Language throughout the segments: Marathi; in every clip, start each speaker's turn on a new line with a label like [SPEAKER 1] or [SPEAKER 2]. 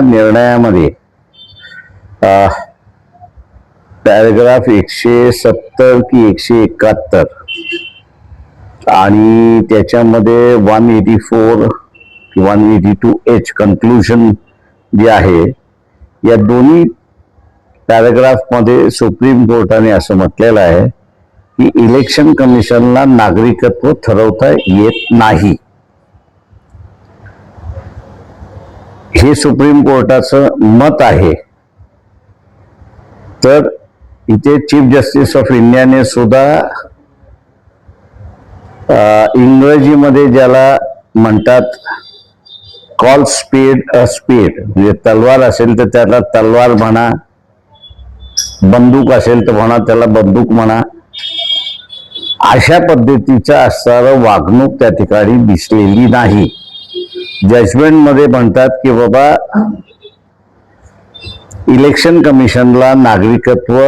[SPEAKER 1] निर्णयामध्ये पॅराग्राफ 170 की 171 आणि त्याच्यामध्ये 184 182H कन्क्लुजन जे आहे, या दोन्ही पॅराग्राफ मध्ये सुप्रीम कोर्टाने असं म्हटलेलं आहे की इलेक्शन कमिशनला नागरिकत्व ठरवता येत नाही. हे सुप्रीम कोर्टाचं मत आहे. तर इथे चीफ जस्टिस ऑफ इंडियाने सुद्धा इंग्रजीमध्ये ज्याला म्हणतात कॉल स्पीड अ स्पीड, म्हणजे तलवार असेल तर त्याला तलवार म्हणा, बंदूक असेल तर म्हणा त्याला बंदूक म्हणा, अशा पद्धतीचं असणारं वागणूक त्या ठिकाणी दिसलेली नाही. जजमेंट मध्ये म्हणतात की बाबा इलेक्शन कमिशनला नागरिकत्व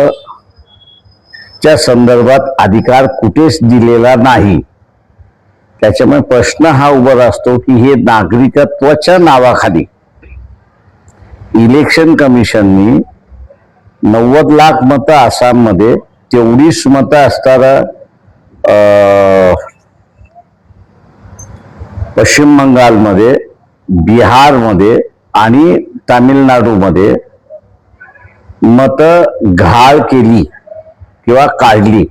[SPEAKER 1] च्या संदर्भात अधिकार कुठेच दिलेला नाही. त्याच्यामुळे प्रश्न हा उभा असतो की हे नागरिकत्वाच्या नावाखाली इलेक्शन कमिशननी 90 लाख मतं आसाममध्ये, तेवढीच मतं असणारा पश्चिम बंगालमध्ये, बिहारमध्ये आणि तामिळनाडूमध्ये मतं घाळ केली किंवा काढली.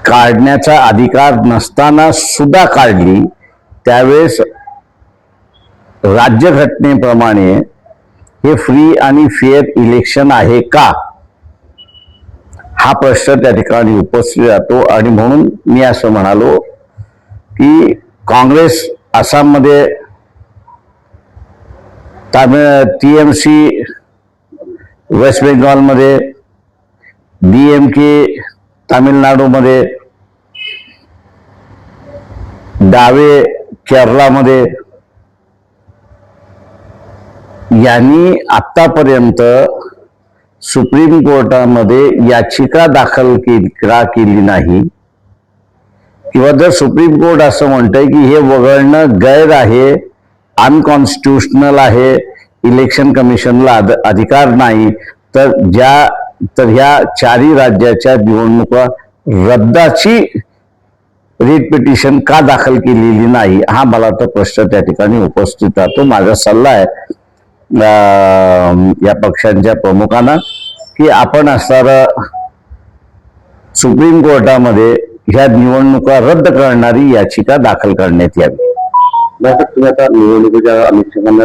[SPEAKER 1] काढण्याचा अधिकार नसताना सुद्धा काढली. त्यावेळेस राज्यघटनेप्रमाणे हे फ्री आणि फेअर इलेक्शन आहे का, हा प्रश्न त्या ठिकाणी उपस्थित राहतो. आणि म्हणून मी असं म्हणालो की काँग्रेस आसाममध्ये, TMC वेस्ट बेंगॉलमध्ये, DMK तामिळनाडूमध्ये, डावे केरळामध्ये, यांनी आतापर्यंत सुप्रीम कोर्टामध्ये याचिका दाखल केली नाही. किंवा जर सुप्रीम कोर्ट असं म्हणतंय की हे वगळणं गैर आहे, अनकॉन्स्टिट्युशनल आहे, इलेक्शन कमिशनला अधिकार नाही, तर ह्या चारही राज्याच्या निवडणुका रद्दाची रिट पिटिशन का दाखल केलेली नाही, हा मला तो प्रश्न त्या ठिकाणी उपस्थित राहतो. माझा सल्ला आहे या पक्षांच्या प्रमुखांना की आपण असणारा सुप्रीम कोर्टामध्ये ह्या निवडणुका रद्द करणारी याचिका दाखल करण्यात यावी.
[SPEAKER 2] तुम्ही आता निवडणुकीच्या अनुषंगाने